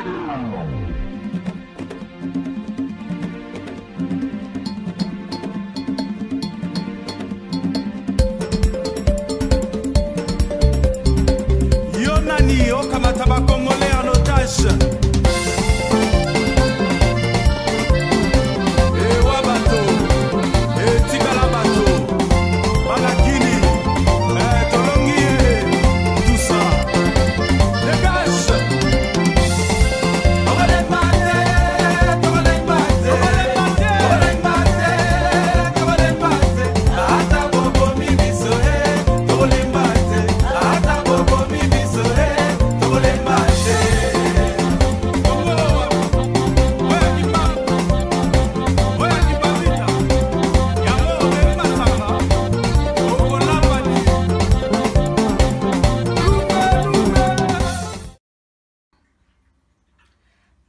Yonani, Okamataba Congolais en otage.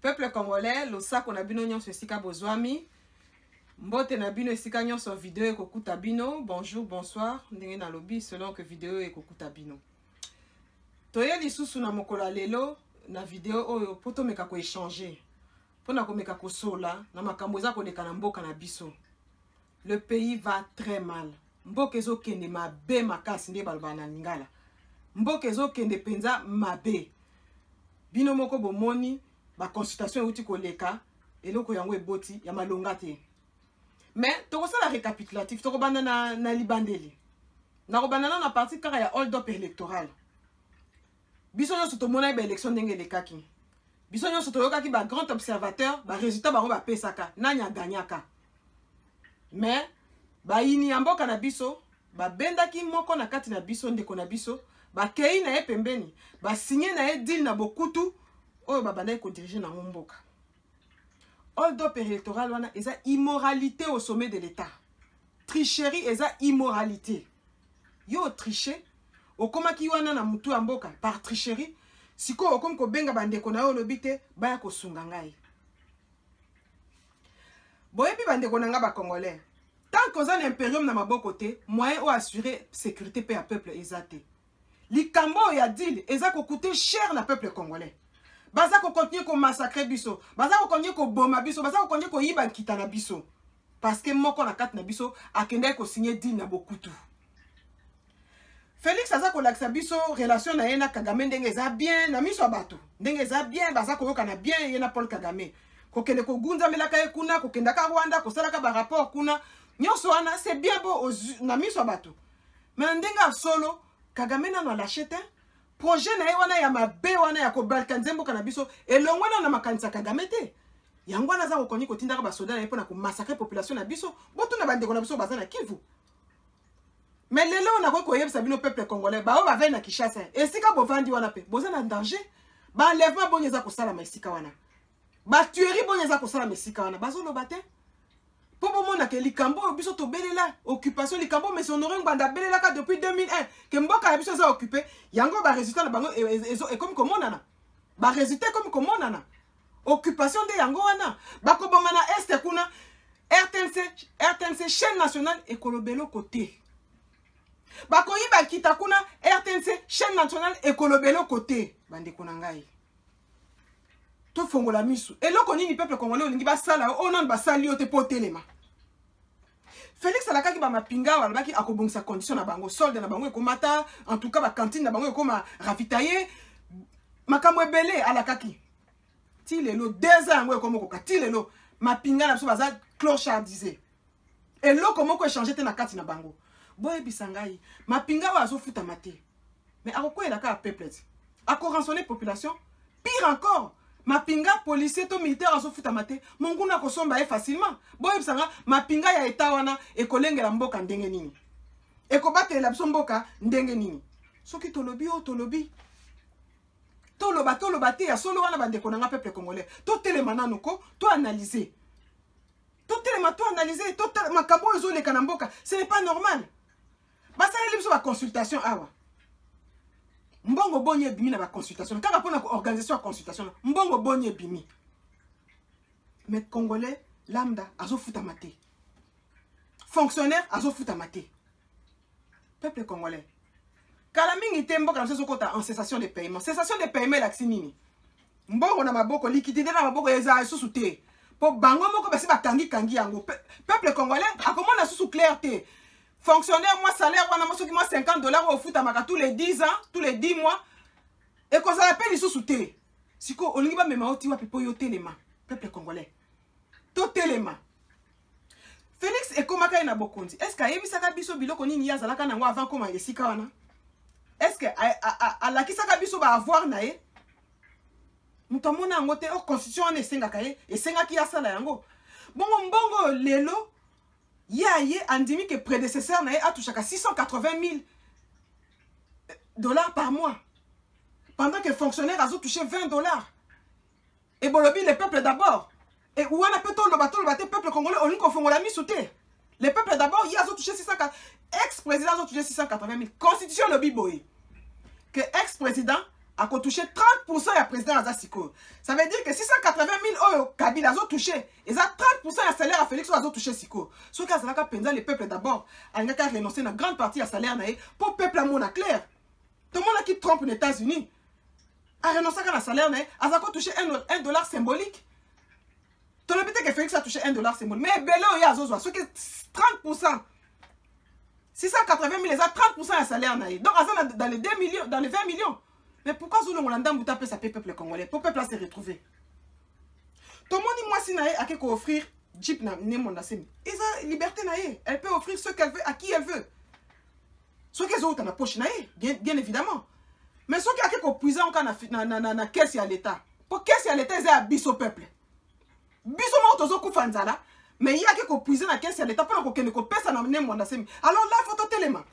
Peuple congolais, le sac on a bino nyon sur sika bozwami. Mbote na bino sika nyon sur vidéo et kokuta bino. Bonjour, bonsoir. Ndenge na lobby selon que vidéo et kokuta bino. Toye lisusu na mokola lelo na vidéo oyo poto meka ko échanger. Pona ko meka ko sola na makambo za ko leka na mboka na biso. Le pays va très mal. Mboka ezo kende mabe makasi nde balbana lingala. Mboka ezo kende penza mabe. Bino moko bomoni ba consultation outi koleka eloko yango eboti ya malonga te. Mais toko sala récapitulatif toko banda na libandeli. Na ko banda na partie kaka ya hold up électoral. Biso nyonso to mona ba élection ndenge lekaki. Biso nyonso to yokaki ba grand observateur ba résultat bango ba pesaka nanya ganyaka. Mais ba ini ya mboka na biso ba bendaki moko na kati na biso ndeko na biso ba kei na ye pembeni ba signer na ye deal na bokutu oyo babanda ko diriger na mboka. Hold up électoral wana eza immoralité au sommet de l'état. Tricherie eza immoralité. Yo tricher okomaki wana na mutu ya mboka par tricherie siko okom ko benga bandeko na yo lobite baya ko sunga ngai. Boyebi bandeko na nga ba congolais. Tant qu'on a l'impérium na maboko te, moyen o assurer sécurité pe à peuple ezate. Likambo ya deal eza ko coûter cher na peuple congolais. Baza ko continuer ko massacrer biso, baza ko continuer ko boma biso, baza ko continuer ko yiba kita na biso. Parce que moko na kati na biso akende ko signer deal na bokutu. Félix aza ko laksa biso relation na ye na Kagame ndenge eza bien na miso bato. Ndenge eza bien baza ko yoka na bien ye na Paul Kagame. Ko kende ko gunza melaka ye kuna, ko kenda ka Rwanda, ko salaka ba rapport kuna. Nyonso wana c'est bien beau na miso bato. Mais ndenge solo Kagame na no lâchete. Projet na ye wana ya mabe wana ya ko balkanize mboka na biso elongwa na makanisa Kagame te. Yango wana za ko koni ko tindaka ba soda na ye pona ko massacrer population na biso. Botu na bandeko na biso baza na Kivu. Mais lelo on a ko yebisa bino peuple congolais ba o ba ve na Kinshasa. Esika bovandi wana pe boza na danger. Ba enlèvement bonyeza ko sala mesika wana. Ba tuerie bonyeza ko sala mesika wana. Bazo lo bate. Popo mona ke likambo biso to belela occupation likambo mais sonorengo banda belela ka depuis 2001 ke mboka ya biso za occupé yango ba résultat na bango et comme komonana ba résultat comme komonana occupation de yango wana ba ko bomana est kuna RTNC chaîne nationale écolobelo côté ba ko yiba kita kuna RTNC chaîne nationale écolobelo côté bande kuna ngai to fongola misu eloko nini peuple congolais olingi ba sala onan ba sali ote potelema. Félix alakaki ba mapinga walabaki akobongisa condition na bango solde na bango ekomata en tout cas ba cantine na bango ekoma ravitailler makambo ebele alakaki ti lelo 2 ans yango ekomokoka ti lelo mapinga na biso baza clochardisé eloko moko échanger te na kati na bango boye bisangai mapinga wa azofuta mate mais akokoyela ka peuple ako rançonner population pire encore mapinga policier to militaire azofuta mate monguna ko somba e facilement boye bisanga mapinga ya eta wana ekolengela mboka ndenge nini ekobatela biso mboka ndenge nini soki tolobi o tolobi toloba te ya solo wana bandeko na nga peuple congolais to telema nanu ko to analyser to telema to analyser to makambo ezoleka na mboka ce n'est pas normal basala biso ba consultation awa mbongo bonye bimi na ba consultation kaka pona ko organisation ya consultation mbongo bonye bimi mais congolais lambda azofuta mate fonctionnaire azofuta mate peuple congolais kala mingi te mboka na biso kota en cessation de paiement la nini mbongo na maboko liquidité na maboko eza susu te po bango moko basi bakangi yango peuple congolais akomona susu clair te fonctionnaire moi salaire wana mosoki moi $50 au foot amaka tous les 10 ans tous les 10 mois et qu'on s'appelle susu te siko olingi ba mema oti wapi po yo telema peuple congolais to telema Félix ekomaka na bokonzi est-ce que ayebisaka biso biloko nini yazalaka nango avant koma esika wana est-ce que alakisaka biso ba avoir na ye muto mona yango te constitution wana esengaka ye esengaki asala yango bongo mbongo lelo ye andimi que prédécesseur na ye atushaka $680,000 par mois pendant que fonctionnaire a touché $20 et bolobi le peuple d'abord et où on a peut-on le peuple congolais on confond la mise le peuple d'abord il a touché 680 ex-président a touché $680,000 constitution le biboy que ex-président a touché 30% à président Azasiko. Ça veut dire que 680,000 euros Kabila a touché. Ils ont 30% à salaire à Félix a touché Siko. Ce qui a le peuple d'abord. Il a renoncé une grande partie à salaire pour le peuple à mon clair. Tout le monde qui trompe les États-Unis a renoncé à la salaire a touché $1 symbolique. Tout le monde que Félix a touché $1 symbolique. Mais Bello il y a ce qui est 30%. 680,000 ils ont 30% à salaire donc dans les 2 millions, dans les 20 millions. Mais pourquoi Zulu Molanda Mouta peut s'appeler peuple congolais? Pour peuple se retrouver. Tout le monde dit moi si nae a quelque offrir Jeep na Nemonda Semi. Ils ont liberté nae. Elle peut offrir ce qu'elle veut à qui elle veut. Ce qu'elles ont dans la poche nae, bien évidemment. Mais ce qui a quelque puissant na caisse à l'État. Pour caisse à l'État, ils ont bis au peuple. Bis au mort aux Koufanzala. Mais il y a quelque puissant na caisse à l'État pour qu'on ne coupe ça na Nemonda Semi. Alors là, il faut te téléma.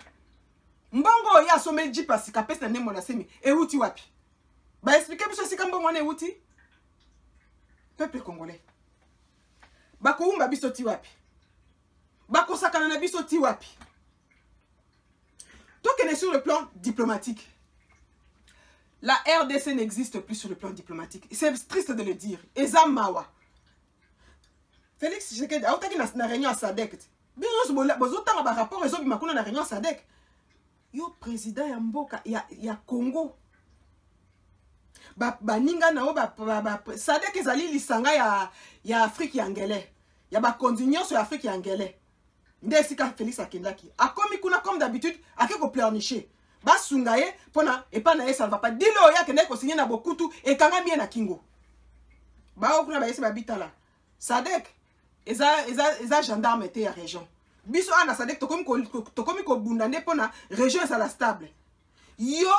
Mbongo ya sommet Jeep à Sikapes na Nemonda Semi. Et outi wapi? Bah expliquez biso si kambo mwana outi. Peuple congolais. Bako umba biso ti wapi? Bako sakana na biso ti wapi? Donc on est sur le plan diplomatique. La RDC n'existe plus sur le plan diplomatique. C'est triste de le dire. Ezam mawa. Félix Tshisekedi a otaki na réunion à SADC. Bien bozotanga ba rapport ezo bimakuna na réunion à SADC. Yo président ya mboka ya Congo baninga na o SADC ezali lisanga ya Afrique ya ngele ya ba continuer sur Afrique ya ngele nde sika Félix akendaki akomi kuna comme d'habitude akeko pleurnicher basunga ye pona epana ye ça ne va pas dilo ya kende ko signer na bokutu et kanga bien na kingo ba okuna ba yesi babitala SADC eza gendarme te ya région biso ana SADC tokomi ko bundane pona région est la stable yo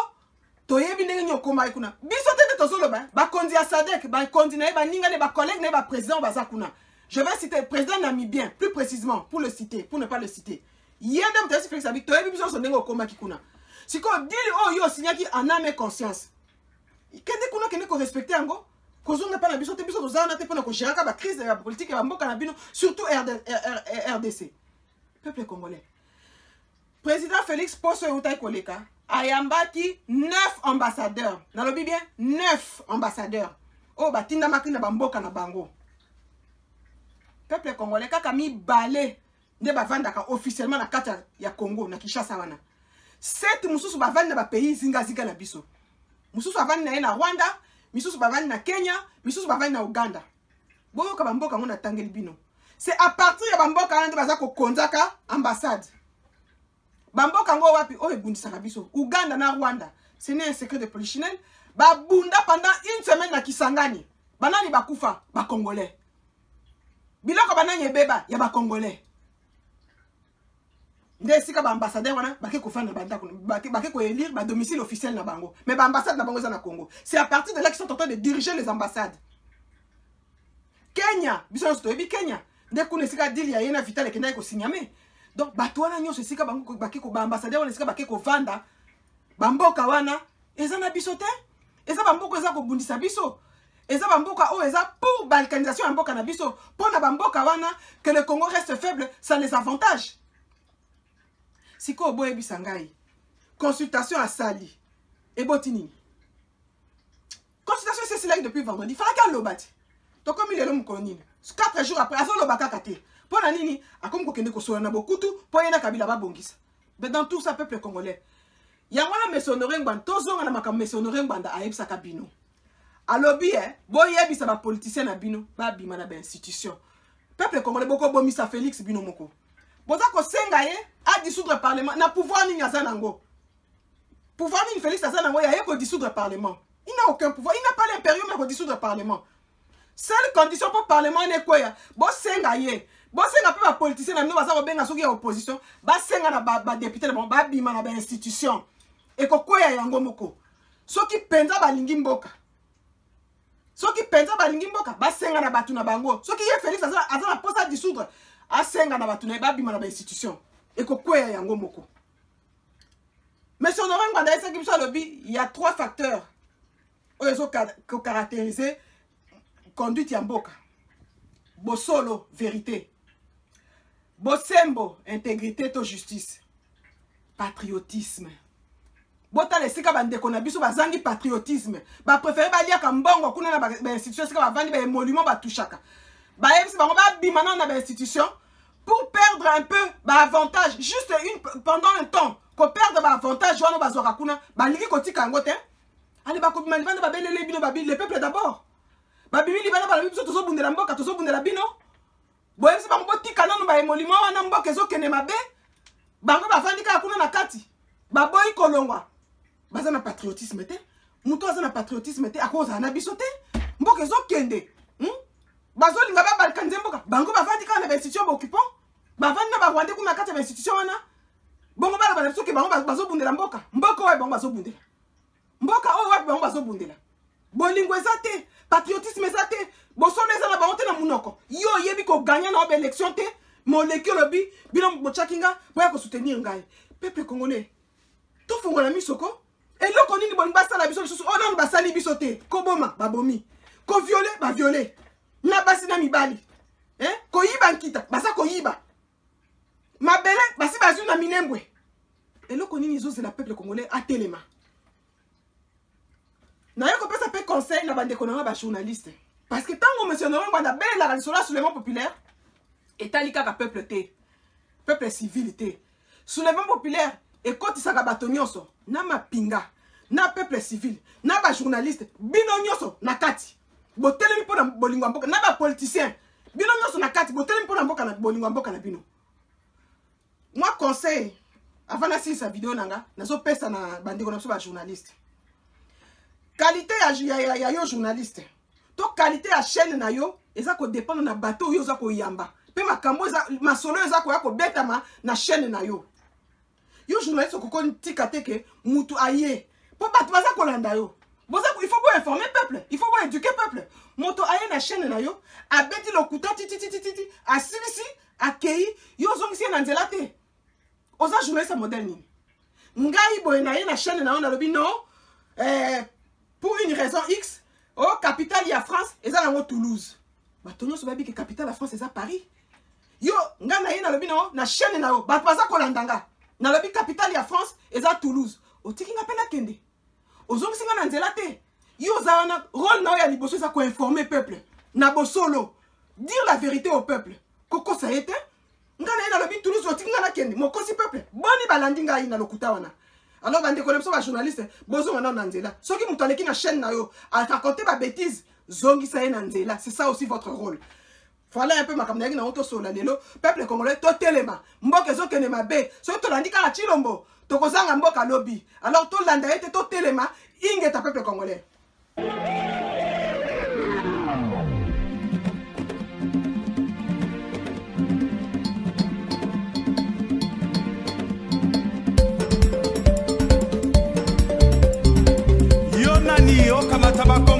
toyebi ndenge nyokoma kuna biso tete tozoloba ba kondi ya SADC ba kondi na ba ninga ne ba collègue ne ba président baza kuna je vais citer le président namibien plus précisément pour le citer pour ne pas le citer yende mtasi Félix abi toyebi biso so ndenge okoma kikuna siko dili o yo signaki en âme et conscience kende kuna kende ko respecter yango kozonga pa na biso te biso tozana te pona ko gérer ka ba crise ya politique ya mboka na bino surtout RDC peuple congolais. Président Félix Poso Eutai Koleka ayambaki 9 ambassadeurs. Nalobi bien 9 ambassadeurs. Oh batinda makina bamboka na bango. Peuple congolais kaka mi balé nde bavandaka officiellement na kata ya Congo na Kinshasa wana. 7 mususu bavanda ba pays zinga na biso. Mususu bavanda na Rwanda, mususu bavanda na Kenya, mususu bavanda na Uganda. Boyo ka bamboka ngona tangeli bino. C'est à partir de Bamboka ande bazako konzaka ambassade. Bamboka ngo wapi o ebundisaka biso. Uganda na Rwanda. Ce n'est un secret de polichinelle. Ba bunda pendant une semaine na Kisangani. Banani bakufa ba congolais. Biloko banani ebeba ya ba congolais. Nde sika ba ambassadeur wana bake ko fana banda ko bake ko élire ba domicile officiel na bango. Mais ba ambassade na bango za na Congo. C'est à partir de là qu'ils sont en train de diriger les ambassades. Kenya, biso stoyebi Kenya. Dès qu'on est dit, il y a une vitale qui n'est pas signée. Donc, batouana nyo se sika bango bakeko ba ambassadeur on sika bakeko vanda. Bamboka wana, eza na bisote. Eza bamboka eza ko bundisa biso. Eza bamboka o eza pour balkanisation bamboka na biso. Pour na bamboka wana que le Congo reste faible, ça les avantage. Siko boye bisangai. Consultation à Sali. Et Botini. Consultation c'est cela depuis vendredi. Fala ka lobati. Donc comme il est l'homme colonine. 4 jours après, azo lobaka kate. Pour la nini, a comme kokende ko sola na bokutu, pour yena kabila ba bongisa. Mais dans tout ça peuple congolais. Ya wana mesonore ngban, tozonga na makambo mesonore ngban da aebsa kabino. alobi boyebisa ba politicien na bino ba bima na ba institution peuple congolais boko bomisa Félix bino moko boza ko senga ye a dissoudre parlement na pouvoir ni nyaza nango pouvoir ni Félix aza nango ya ko dissoudre parlement il n'a aucun pouvoir il n'a pas l'impérium mais ko dissoudre parlement seule condition pour parlement ne quoi ya bo senga ye bo senga pe ba politicien na bino baza ko benga soki ya opposition ba senga na ba député bon ba bima na ba institution et ko quoi ya yango moko soki penza balingi mboka soki penza balingi mboka basenga na batu na bango soki ye Félix aza na poste dissoudre asenga na batu na babima na ba institution et ko kweya yango moko mais sur Honoré Ngwanda esa kibiso lobi il y a 3 facteurs oyo ko caractériser conduite ya mboka bosolo vérité bosembo intégrité to justice patriotisme bota lesika bandeko na biso bazangi patriotisme ba préférer baliaka mbongo kuna na ba institution sika bavandi ba émolument batouchaka ba yebisi bango ba bimana na ba institution pour perdre un peu ba avantage juste pendant un temps ko perdre ba avantage wana bazwaka kuna baliki kotika ngo te ali ba ko bimani banda ba belele bino ba le peuple d'abord ba bimili bana ba biso tozo bundela mboka tozo bundela bino bo yebisi bango botika nanu ba émolument wana mboka ezokene mabe bango bavandi ka kuna na kati ba boyi kolongwa baza na patriotisme te muto aza na patriotisme te akoza na biso te mboka ezokende bazolinga babalkanze mboka bango bavandi kaka na bainstitution baoccupant bavandi na barwande kuna kati ya bainstitution wana bongo bala bana biso ke bango bazobundela mboka mboka oyo bango bazobundela mboka oyo wapi bango bazobundela bolingo eza te patriotisme eza te bosolo eza na bango te na munoko yo oyebi koganya na oba élection te moleki olobi bino botyaki nga boya kosoutenir ngai peuple congolais tofungola misoko eloko nini bolingi basala biso lisusu oyo nanu basali biso te koboma babomi koviole baviole na basi na mibali koyiba nkita basa koyiba mabele basi bazwi na minembwe eloko nini ezozela peuple congolais atelema naye kopesa pe conseil na bandeko na bajournaliste parce que tango monsieur Honoré Ngwanda belelaka lisolo ya soulèvement populaire etali kaka peuple te peuple civil te soulèvement populaire ekotisaka bato nyonso na mapinga na peuple civil na bajournaliste bino nyonso na kati botelemi mpona bolingo ya mboka na bapoliticien bino nyonso na kati botelemi mpona mboka na bolingo ya mboka na bino moi conseil avant nasilisa video nanga nazopesa na bandeko na biso bajournaliste qualité ya yo journaliste to qualité ya chaîne na yo eza kodépendre na bato oyo oza koyamba mpe makambo masolo eza koya kobetama na chaîne na yo yo journaliste okoko tika te ke mutu aye po bato baza kolanda yo il faut pas informer peuple il faut pas éduquer peuple moto aye na chaîne na yo abeti lokuta titi asilisi akei yo ozongisi na nzela te oza journaliste modèle nini ngai boye na ye na chaîne na yo nalobi non pour une raison X au capitale ya France eza nango Toulouse bato nyonso bayebi ke capitale ya France eza Paris yo nga na ye nalobi non na chaîne na yo bato baza kolanda nga nalobi capitale ya France eza Toulouse otiki nga mpe nakende ozongisi nga na nzela te yo oza wana rôle na yo ya liboso eza koinformer peuple na bosolo dire la vérité au peuple kokosa ye te nga na ye nalobi Toulouse otiki nga nakende mokosi peuple boni balandi ngai na lokuta wana alors bandeko na biso bajournaliste bozonga nao na nzela soki moto aleki na chaîne na yo araconte babétise zongisa ye na nzela c'est ça aussi votre rôle voilà un peu makambo na yangi na tosola lelo peuple congolais totelema mboka ezokende mabe soki tolandi kaka Chilombo tokozanga mboka lobi alors tolanda ye te totelema ingeta peuple congolais Yo nani yo kamata bako